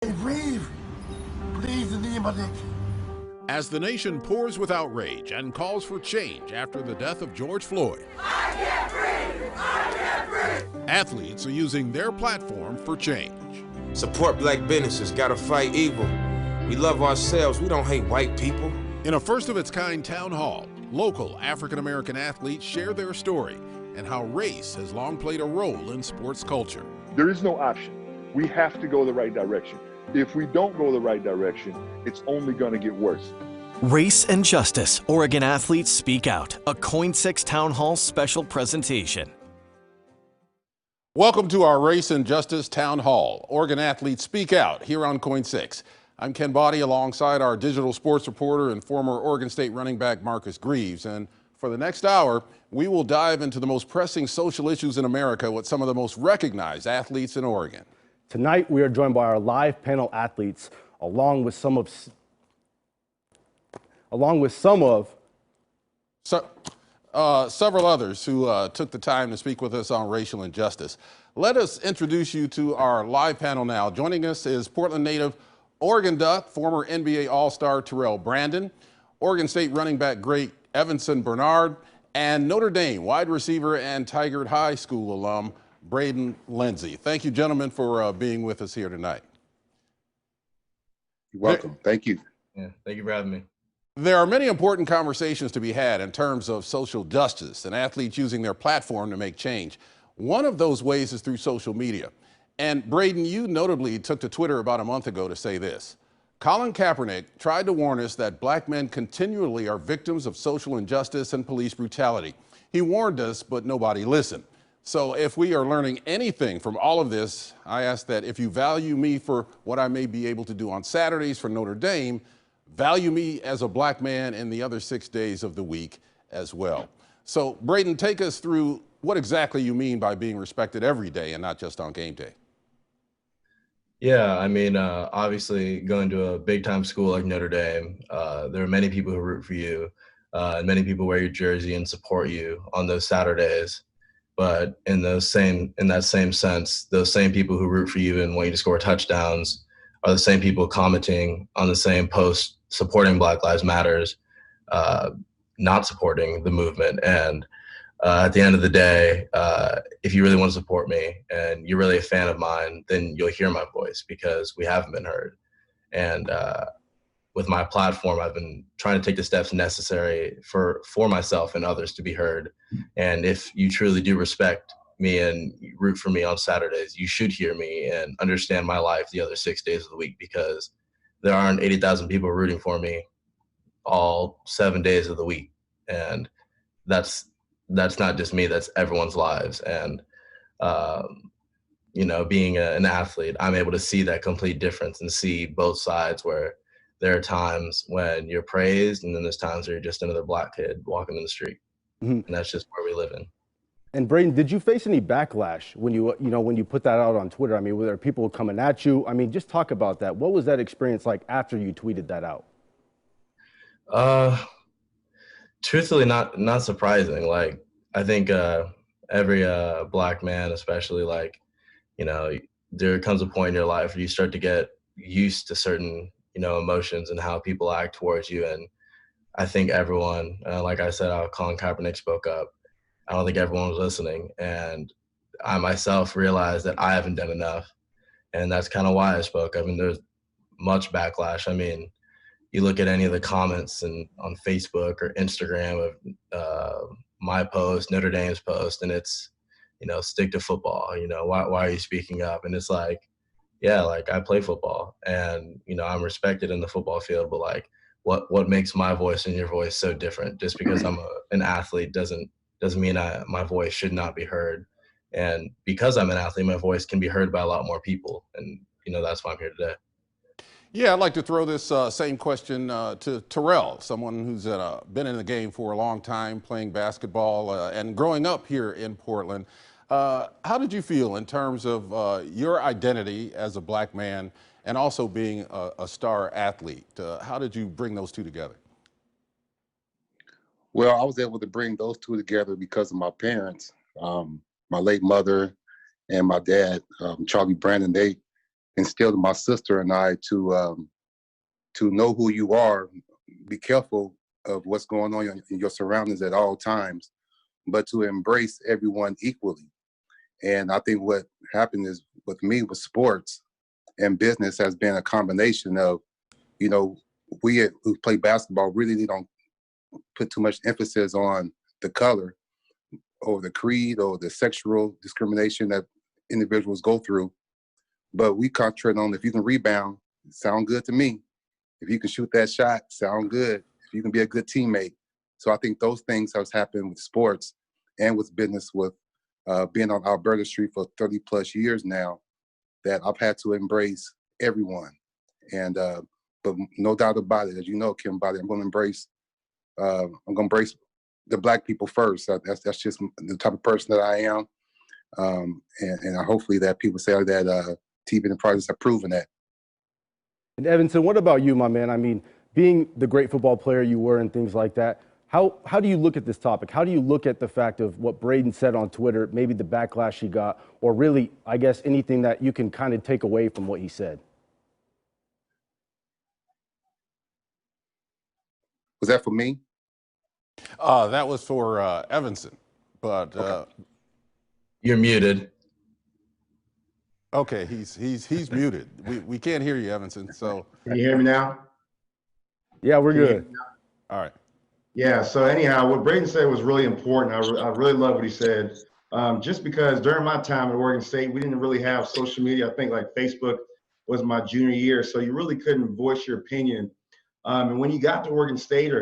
Breathe. Please, in the name of the... As the nation pours with outrage and calls for change after the death of George Floyd, I can't breathe! I can't breathe! athletes are using their platform for change. Support black businesses, gotta fight evil. We love ourselves, we don't hate white people. In a first-of-its-kind town hall, local African-American athletes share their story and how race has long played a role in sports culture. There is no option. We have to go the right direction. If we don't go the right direction, it's only going to get worse. Race and Justice, Oregon Athletes Speak Out, a KOIN 6 Town Hall special presentation. Welcome to our Race and Justice Town Hall, Oregon Athletes Speak Out, here on KOIN 6. I'm Ken Body alongside our digital sports reporter and former Oregon State running back Marcus Greaves. And for the next hour, we will dive into the most pressing social issues in America with some of the most recognized athletes in Oregon. Tonight, we are joined by our live panel athletes, along with several others who took the time to speak with us on racial injustice. Let us introduce you to our live panel now. Joining us is Portland native Oregon Duck, former NBA All-Star Terrell Brandon, Oregon State running back great Evanson Bernard, and Notre Dame wide receiver and Tigard High School alum Braden Lindsay. Thank you, gentlemen, for being with us here tonight. You're welcome. Thank you. Yeah, thank you for having me. There are many important conversations to be had in terms of social justice and athletes using their platform to make change. One of those ways is through social media. And Braden, you notably took to Twitter about a month ago to say this. Colin Kaepernick tried to warn us that black men continually are victims of social injustice and police brutality. He warned us, but nobody listened. So if we are learning anything from all of this, I ask that if you value me for what I may be able to do on Saturdays for Notre Dame, value me as a black man in the other 6 days of the week as well. So Braden, take us through what exactly you mean by being respected every day and not just on game day. Yeah, I mean, obviously going to a big time school like Notre Dame, there are many people who root for you, and many people wear your jersey and support you on those Saturdays. But in that same sense, those same people who root for you and want you to score touchdowns are the same people commenting on the same post supporting Black Lives Matters, not supporting the movement. And at the end of the day, if you really want to support me and you're really a fan of mine, then you'll hear my voice because we haven't been heard. And with my platform, I've been trying to take the steps necessary for myself and others to be heard. And if you truly do respect me and root for me on Saturdays, you should hear me and understand my life the other 6 days of the week, because there aren't 80,000 people rooting for me all 7 days of the week. And that's not just me, that's everyone's lives. And, being an athlete, I'm able to see that complete difference and see both sides, where there are times when you're praised and then there's times where you're just another black kid walking in the street. Mm-hmm. And that's just where we live in. And Braden, did you face any backlash when you put that out on Twitter? I mean, were there people coming at you? I mean, just talk about that. What was that experience like after you tweeted that out? Truthfully, not surprising. Like, I think every black man, especially, there comes a point in your life where you start to get used to certain, emotions and how people act towards you. And I think everyone, like I said, how Colin Kaepernick spoke up, I don't think everyone was listening. And I myself realized that I haven't done enough. And that's kind of why I spoke. I mean, there's much backlash. I mean, you look at any of the comments on Facebook or Instagram of my post, Notre Dame's post, and it's, stick to football. Why are you speaking up? And it's like, yeah, like, I play football and, I'm respected in the football field, but what makes my voice and your voice so different? Just because I'm an athlete doesn't mean my voice should not be heard. And because I'm an athlete, my voice can be heard by a lot more people. And, that's why I'm here today. Yeah, I'd like to throw this same question to Terrell, someone who's been in the game for a long time, playing basketball and growing up here in Portland. How did you feel in terms of your identity as a black man and also being a star athlete? How did you bring those two together? Well, I was able to bring those two together because of my parents, my late mother and my dad, Charlie Brandon. They instilled in my sister and I to know who you are, be careful of what's going on in your surroundings at all times, but to embrace everyone equally. And I think what happened is with me with sports and business has been a combination of, we who play basketball really don't put too much emphasis on the color or the creed or the sexual discrimination that individuals go through. But we concentrate on if you can rebound, sound good to me. If you can shoot that shot, sound good. If you can be a good teammate. So I think those things have happened with sports and with business, with being on Alberta Street for 30 plus years now, that I've had to embrace everyone. And but no doubt about it, as you know, Kim Body, I'm going to embrace the Black people first. That's just the type of person that I am. And hopefully that people say that TV and projects have proven that. And Evanson, what about you, my man? I mean, being the great football player you were and things like that, how do you look at this topic? How do you look at the fact of what Braden said on Twitter, maybe the backlash he got, or really, I guess, anything that you can kind of take away from what he said? Was that for me? That was for Evanson, but Okay. You're muted. okay, he's muted. We can't hear you, Evanson. So Can you hear me now? Yeah, we're good. all right. Yeah, so anyhow, what Braden said was really important. I really love what he said. Just because during my time at Oregon State, we didn't really have social media. I think like Facebook was my junior year, so you really couldn't voice your opinion. And when you got to Oregon State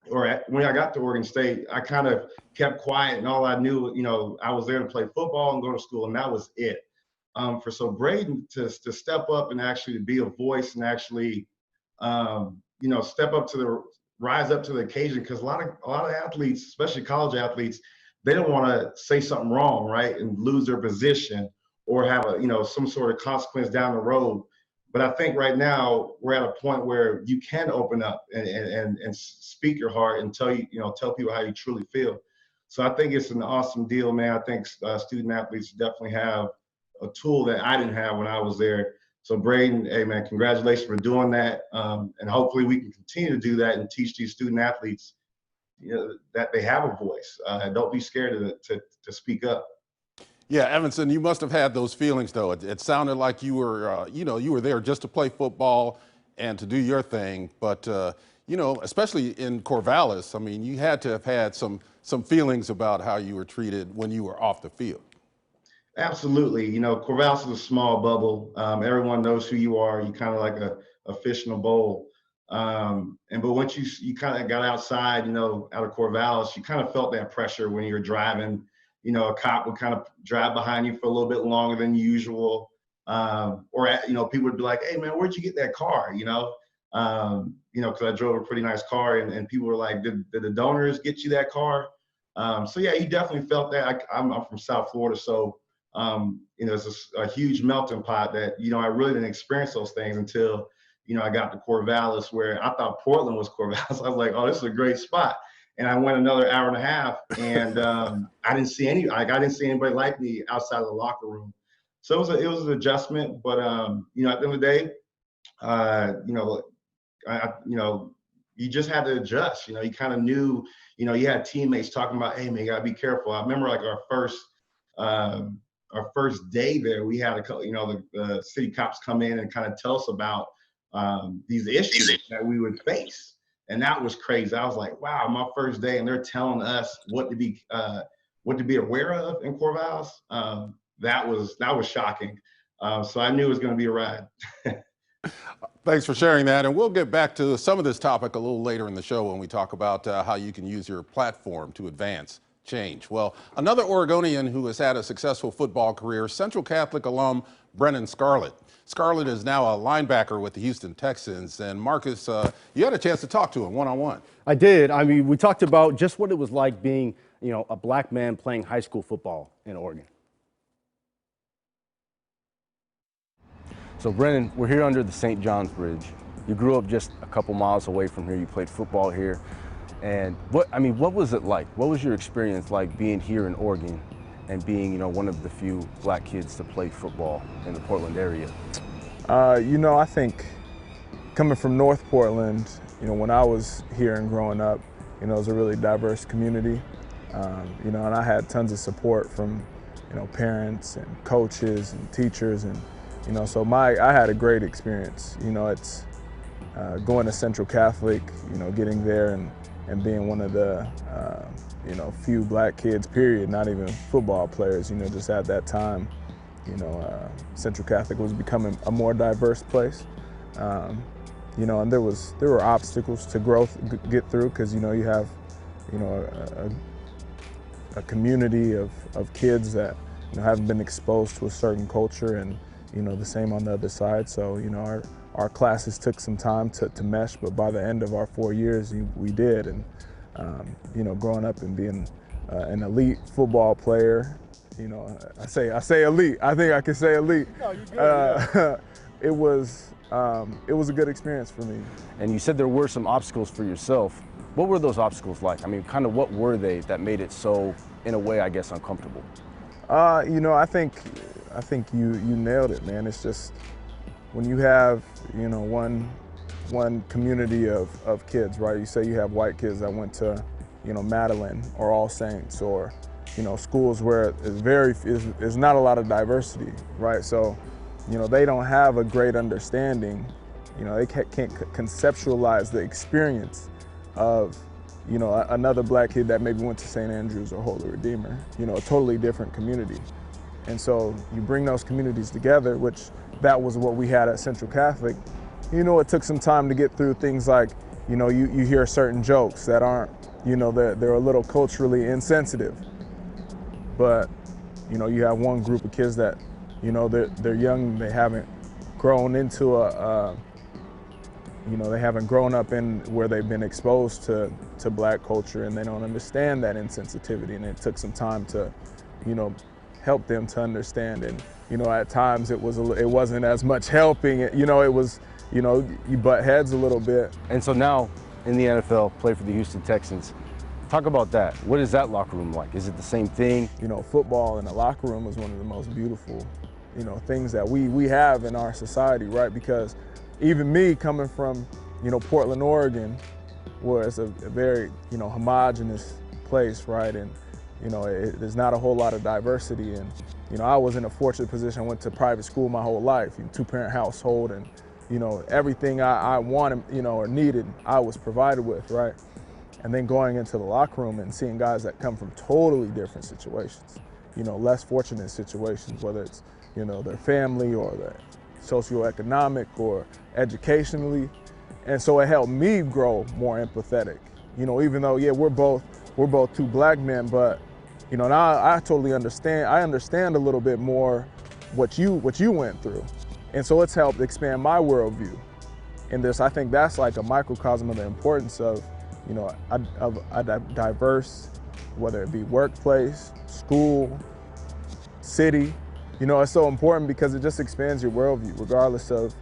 when I got to Oregon State, I kind of kept quiet, and all I knew, I was there to play football and go to school, and that was it. So Braden to step up and actually be a voice and actually, rise up to the occasion, because a lot of athletes, especially college athletes, they don't want to say something wrong, right, and lose their position or have some sort of consequence down the road. But I think right now we're at a point where you can open up and speak your heart and tell people how you truly feel. So I think it's an awesome deal, man. I think student athletes definitely have a tool that I didn't have when I was there. So Braden, hey man, congratulations for doing that. And hopefully we can continue to do that and teach these student athletes that they have a voice. Don't be scared to speak up. Yeah, Evanson, you must have had those feelings, though. It sounded like you were, you were there just to play football and to do your thing. But, especially in Corvallis, I mean, you had to have had some feelings about how you were treated when you were off the field. Absolutely. Corvallis is a small bubble. Everyone knows who you are. You kind of like a fish in a bowl. But once you kind of got outside, out of Corvallis, you kind of felt that pressure when you were driving. A cop would kind of drive behind you for a little bit longer than usual. People would be like, hey man, where'd you get that car? Because I drove a pretty nice car, and people were like, did the donors get you that car? So yeah, you definitely felt that. I'm from South Florida, so it's a huge melting pot that, I really didn't experience those things until, I got to Corvallis, where I thought Portland was Corvallis. I was like, oh, this is a great spot. And I went another hour and a half, and I didn't see anybody like me outside of the locker room. So it was an adjustment, but at the end of the day, you just had to adjust. You kind of knew, you had teammates talking about, hey man, you gotta be careful. I remember like our first day there, we had the city cops come in and kind of tell us about these issues that we would face. And that was crazy. I was like, wow, my first day, and they're telling us what to be aware of in Corvallis. That was shocking. So I knew it was going to be a ride. Thanks for sharing that. And we'll get back to some of this topic a little later in the show when we talk about how you can use your platform to advance change. Well, another Oregonian who has had a successful football career, Central Catholic alum Brennan Scarlett. Scarlett is now a linebacker with the Houston Texans. And Marcus, you had a chance to talk to him one-on-one. I did. I mean, we talked about just what it was like being, a black man playing high school football in Oregon. So Brennan, we're here under the St. John's Bridge. You grew up just a couple miles away from here. You played football here. And what was it like? What was your experience like being here in Oregon and being, one of the few black kids to play football in the Portland area? You know, I think coming from North Portland, you know, when I was here and growing up, you know, it was a really diverse community. You know, and I had tons of support from, you know, parents and coaches and teachers, and you know, so I had a great experience. You know, it's going to Central Catholic, you know, getting there and being one of the you know, few black kids, period, not even football players. You know, just at that time, you know, Central Catholic was becoming a more diverse place. You know, and there were obstacles to growth get through, because you know, you have, you know, a community of kids that, you know, haven't been exposed to a certain culture, and you know, the same on the other side. So you know, our classes took some time to mesh, but by the end of our 4 years, we did. And you know, growing up and being an elite football player, you know, I say elite. I think I can say elite. No, you're good, it was a good experience for me. And you said there were some obstacles for yourself. What were those obstacles like? I mean, kind of what were they that made it so, in a way, I guess, uncomfortable? You know, I think you nailed it, man. It's just when you have, you know, one community of kids, right? You say you have white kids that went to, you know, Madeline or All Saints, or, you know, schools where it's not a lot of diversity, right? So, you know, they don't have a great understanding. You know, they can't conceptualize the experience of, you know, another black kid that maybe went to St. Andrews or Holy Redeemer, you know, a totally different community. And so you bring those communities together, which that was what we had at Central Catholic. You know, it took some time to get through things like, you know, you hear certain jokes that aren't, you know, they're a little culturally insensitive. But, you know, you have one group of kids that, you know, they're young, they haven't grown into you know, they haven't grown up in where they've been exposed to black culture, and they don't understand that insensitivity. And it took some time to, you know, help them to understand. And, you know, at times it wasn't as much helping. You know, it was, you know, you butt heads a little bit. And so now in the NFL, play for the Houston Texans. Talk about that. What is that locker room like? Is it the same thing? You know, football in the locker room is one of the most beautiful, you know, things that we have in our society, right? Because even me coming from, you know, Portland, Oregon, where it's a very, you know, homogenous place, right? And, you know, there's not a whole lot of diversity. And, you know, I was in a fortunate position. I went to private school my whole life, two-parent household, and, you know, everything I wanted, you know, or needed, I was provided with, right? And then going into the locker room and seeing guys that come from totally different situations, you know, less fortunate situations, whether it's, you know, their family or their socioeconomic or educationally. And so it helped me grow more empathetic. You know, even though, yeah, we're both two black men, but, you know, now I totally understand. I understand a little bit more what you went through. And so it's helped expand my worldview. And I think that's like a microcosm of the importance of, you know, a diverse, whether it be workplace, school, city. You know, it's so important because it just expands your worldview, regardless of,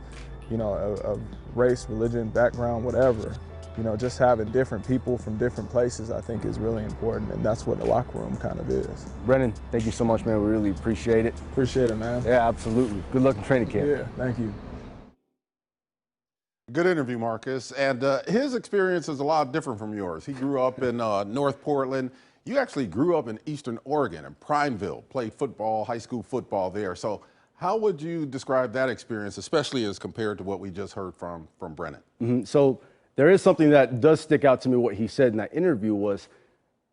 you know, of race, religion, background, whatever. You know, just having different people from different places, I think, is really important, and that's what the locker room kind of is. Brennan, thank you so much, man. We really appreciate it. Appreciate it, man. Yeah, absolutely. Good luck in training camp. Yeah, thank you. Good interview, Marcus. And his experience is a lot different from yours. He grew up in North Portland. You actually grew up in Eastern Oregon, in Prineville, played football, high school football there. So how would you describe that experience, especially as compared to what we just heard from Brennan? Mm-hmm. So there is something that does stick out to me. What he said in that interview was,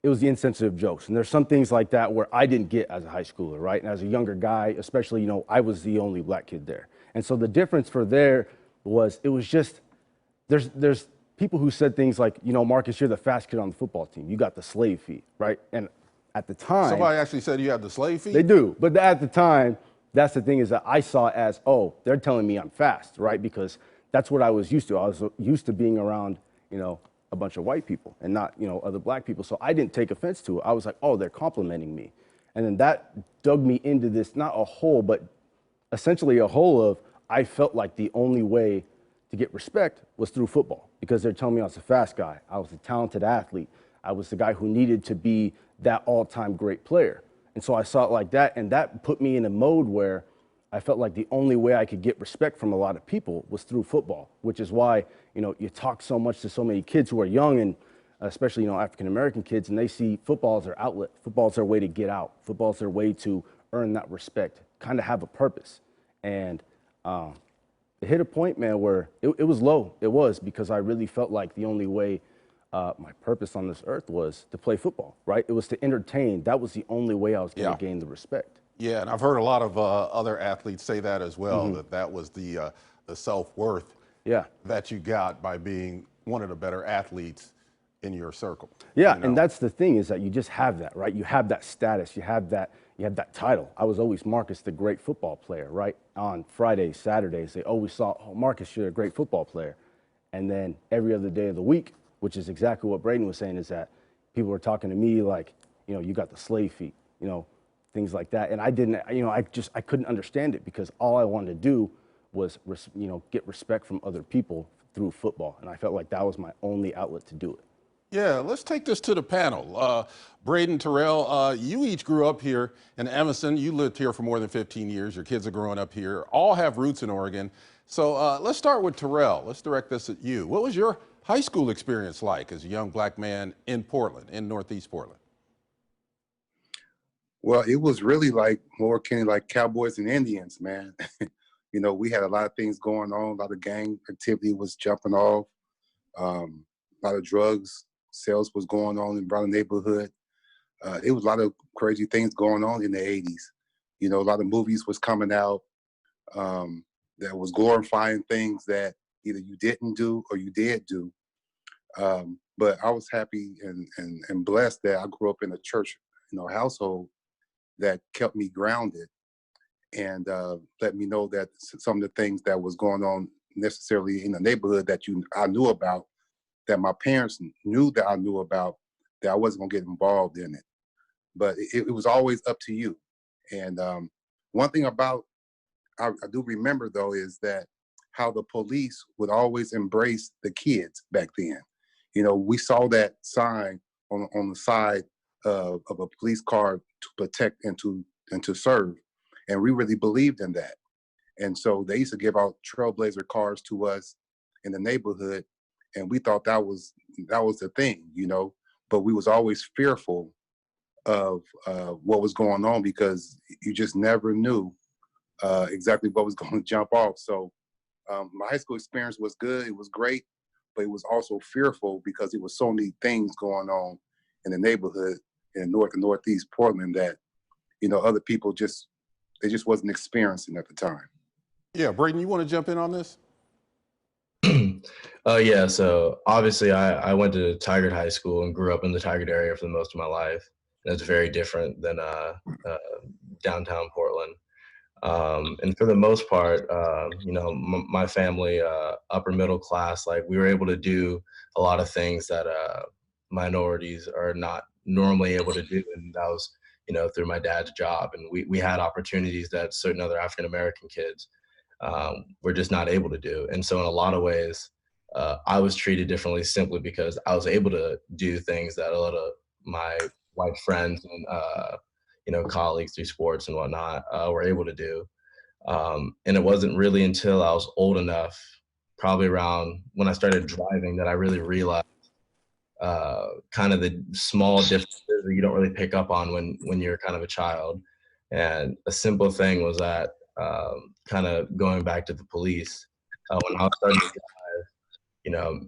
it was the insensitive jokes. And there's some things like that where I didn't get as a high schooler, right? And as a younger guy, especially, you know, I was the only black kid there. And so the difference for there was, it was just, there's people who said things like, you know, Marcus, you're the fast kid on the football team. You got the slave feet, right? And at the time— Somebody actually said you had the slave feet? They do. But at the time, that's the thing, is that I saw it as, oh, they're telling me I'm fast, right? Because that's what I was used to. I was used to being around, you know, a bunch of white people and not, you know, other black people. So I didn't take offense to it. I was like, oh, they're complimenting me. And then that dug me into this, not a hole, but essentially a hole of, I felt like the only way to get respect was through football, because they're telling me I was a fast guy. I was a talented athlete. I was the guy who needed to be that all-time great player. And so I saw it like that, and that put me in a mode where I felt like the only way I could get respect from a lot of people was through football, which is why, you know, you talk so much to so many kids who are young and especially, you know, African-American kids, and they see football as their outlet. Football is their way to get out. Football is their way to earn that respect, kind of have a purpose. And it hit a point, man, where it was low. It was, because I really felt like the only way my purpose on this earth was to play football, right? It was to entertain. That was the only way I was going to gain the respect. Yeah, and I've heard a lot of other athletes say that as well, that was the self-worth that you got by being one of the better athletes in your circle. Yeah, you know? and that's the thing, is that you just have that, right? You have that status, you have that title. I was always Marcus, the great football player, right? On Fridays, Saturdays, they always saw, oh, Marcus, you're a great football player. And then every other day of the week, which is exactly what Braden was saying, is that people were talking to me like, you know, you got the slave feet, you know, things like that. And I didn't, you know, I couldn't understand it, because all I wanted to do was, you know, get respect from other people through football. And I felt like that was my only outlet to do it. Yeah, let's take this to the panel. Braden, Terrell, you each grew up here in Evanston. You lived here for more than 15 years. Your kids are growing up here. All have roots in Oregon. So let's start with Terrell. Let's direct this at you. What was your high school experience like as a young black man in Portland, in Northeast Portland? Well, it was really like more akin to like Cowboys and Indians, man. You know, we had a lot of things going on. A lot of gang activity was jumping off. A lot of drugs sales was going on in the neighborhood. It was a lot of crazy things going on in the 80s. You know, a lot of movies was coming out that was glorifying things that either you didn't do or you did do. But I was happy and blessed that I grew up in a church, you know, household that kept me grounded and let me know that some of the things that was going on necessarily in the neighborhood that I knew about, that my parents knew that I knew about, that I wasn't gonna get involved in it. But it was always up to you. And one thing about, I do remember though, is that how the police would always embrace the kids back then. You know, we saw that sign on the side of a police car to protect and to serve. And we really believed in that. And so they used to give out Trailblazer cars to us in the neighborhood. And we thought that was the thing, you know, but we was always fearful of what was going on, because you just never knew exactly what was going to jump off. So my high school experience was good. It was great, but it was also fearful because there was so many things going on in the neighborhood in North and Northeast Portland that, you know, other people they just wasn't experiencing at the time. Yeah, Braden, you want to jump in on this? Yeah, so obviously I went to Tigard High School and grew up in the Tigard area for the most of my life. And it's very different than downtown Portland. And for the most part, you know, my family, upper middle class, like we were able to do a lot of things that minorities are not normally able to do. And that was, you know, through my dad's job. And we had opportunities that certain other African-American kids were just not able to do. And so in a lot of ways, I was treated differently simply because I was able to do things that a lot of my white friends and, you know, colleagues through sports and whatnot were able to do. And it wasn't really until I was old enough, probably around when I started driving, that I really realized kind of the small differences that you don't really pick up on when you're kind of a child. And a simple thing was that kind of going back to the police, when I was starting to drive, you know,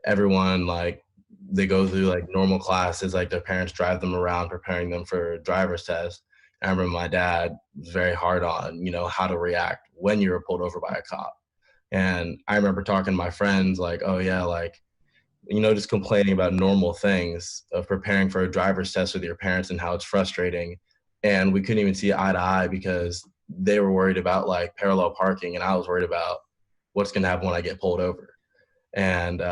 everyone, like, they go through like normal classes, like their parents drive them around preparing them for driver's test. I remember my dad was very hard on, you know, how to react when you were pulled over by a cop. And I remember talking to my friends like, oh yeah, like, you know, just complaining about normal things of preparing for a driver's test with your parents and how it's frustrating. And we couldn't even see eye to eye because they were worried about like parallel parking and I was worried about what's going to happen when I get pulled over. And,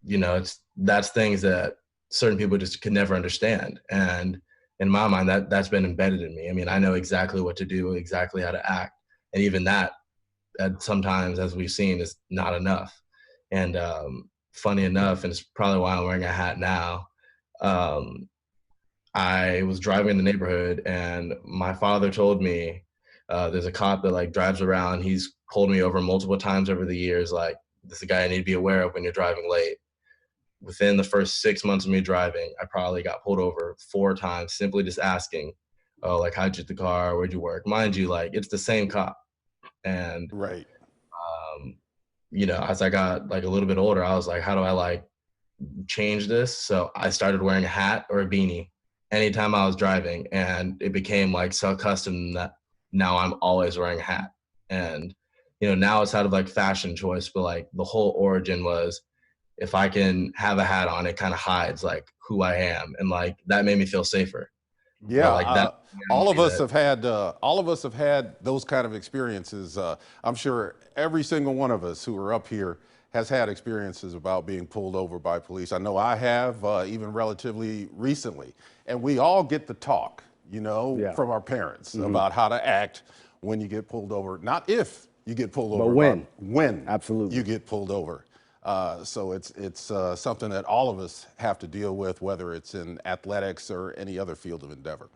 you know, that's things that certain people just could never understand. And in my mind, that's been embedded in me. I mean, I know exactly what to do, exactly how to act. And even that sometimes, as we've seen, is not enough. And funny enough, and it's probably why I'm wearing a hat now, I was driving in the neighborhood and my father told me There's a cop that like drives around. He's pulled me over multiple times over the years. Like, this is a guy I need to be aware of when you're driving late. Within the first 6 months of me driving, I probably got pulled over 4 times, simply just asking, oh, like, how'd you get the car? Where'd you work? Mind you, like, it's the same cop. And, right. You know, as I got like a little bit older, I was like, how do I like change this? So I started wearing a hat or a beanie anytime I was driving, and it became like so custom that now I'm always wearing a hat. And, you know, now it's out of like fashion choice, but like the whole origin was, if I can have a hat on, it kind of hides like who I am, and like that made me feel safer. Yeah, but, like that, all of us have had those kind of experiences. I'm sure every single one of us who are up here has had experiences about being pulled over by police. I know I have, even relatively recently, and we all get the talk, you know, from our parents about how to act when you get pulled over. Not if you get pulled over, but when absolutely you get pulled over. So it's something that all of us have to deal with, whether it's in athletics or any other field of endeavor.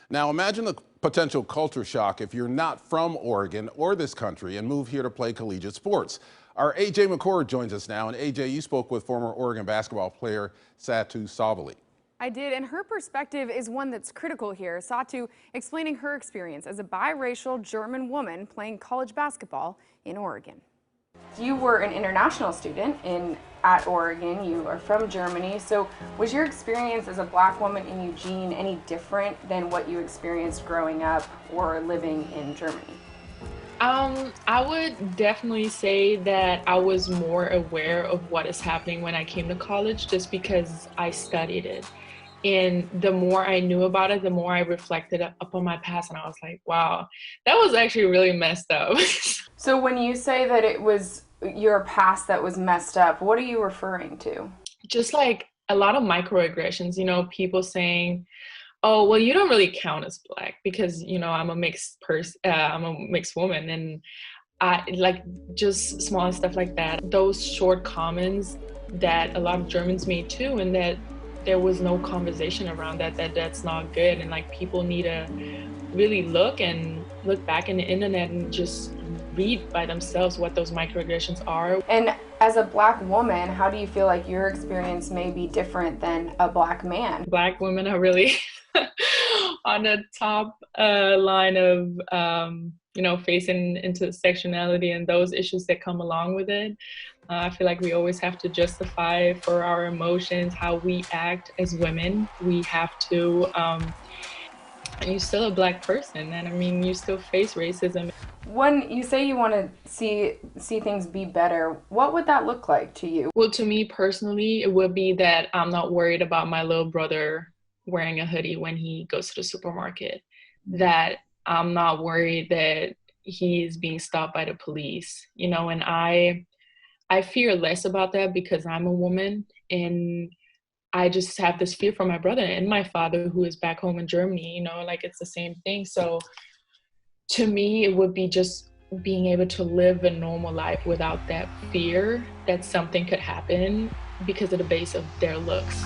Now, imagine the potential culture shock if you're not from Oregon or this country and move here to play collegiate sports. Our AJ McCord joins us now. And AJ, you spoke with former Oregon basketball player Satu Savali. I did, and her perspective is one that's critical here. Satu explaining her experience as a biracial German woman playing college basketball in Oregon. You were an international student at Oregon. You are from Germany. So was your experience as a black woman in Eugene any different than what you experienced growing up or living in Germany? I would definitely say that I was more aware of what is happening when I came to college, just because I studied it. And the more I knew about it, the more I reflected upon my past, and I was like, wow, that was actually really messed up. So when you say that it was your past that was messed up, what are you referring to? Just like a lot of microaggressions, you know, people saying, oh, well, you don't really count as black because, you know, I'm a mixed person, I'm a mixed woman. And I like just small stuff like that. Those short comments that a lot of Germans made too, and that there was no conversation around that's not good. And like people need to really look back in the internet and just read by themselves what those microaggressions are. And as a black woman, how do you feel like your experience may be different than a black man? Black women are really on the top line of, you know, facing intersectionality and those issues that come along with it. I feel like we always have to justify for our emotions how we act as women. We have to, and you're still a black person, and I mean, you still face racism. When you say you want to see things be better, what would that look like to you? Well, to me personally, it would be that I'm not worried about my little brother wearing a hoodie when he goes to the supermarket, that I'm not worried that he's being stopped by the police, you know, and I fear less about that because I'm a woman, and I just have this fear for my brother and my father who is back home in Germany, you know, like it's the same thing. So to me, it would be just being able to live a normal life without that fear that something could happen because of the base of their looks.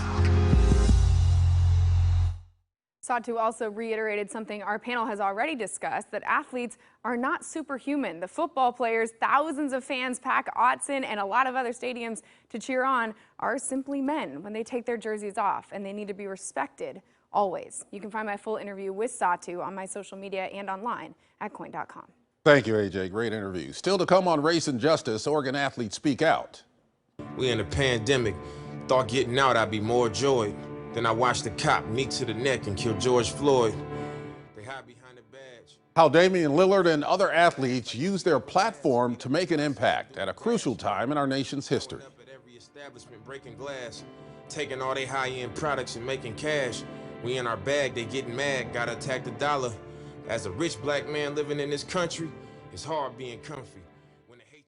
Satu also reiterated something our panel has already discussed, that athletes are not superhuman. The football players, thousands of fans pack Autzen and a lot of other stadiums to cheer on, are simply men when they take their jerseys off, and they need to be respected always. You can find my full interview with Satu on my social media and online at KOIN.com. Thank you, AJ. Great interview. Still to come on race and justice, Oregon athletes speak out. We in a pandemic. Thought getting out I'd be more joy. Then I watched the cop knee to the neck and kill George Floyd. They hide behind the badge. How Damian Lillard and other athletes use their platform to make an impact at a crucial time in our nation's history. Up at every establishment breaking glass, taking all their high-end products and making cash. We in our bag, they getting mad, gotta attack the dollar. As a rich black man living in this country, it's hard being comfy.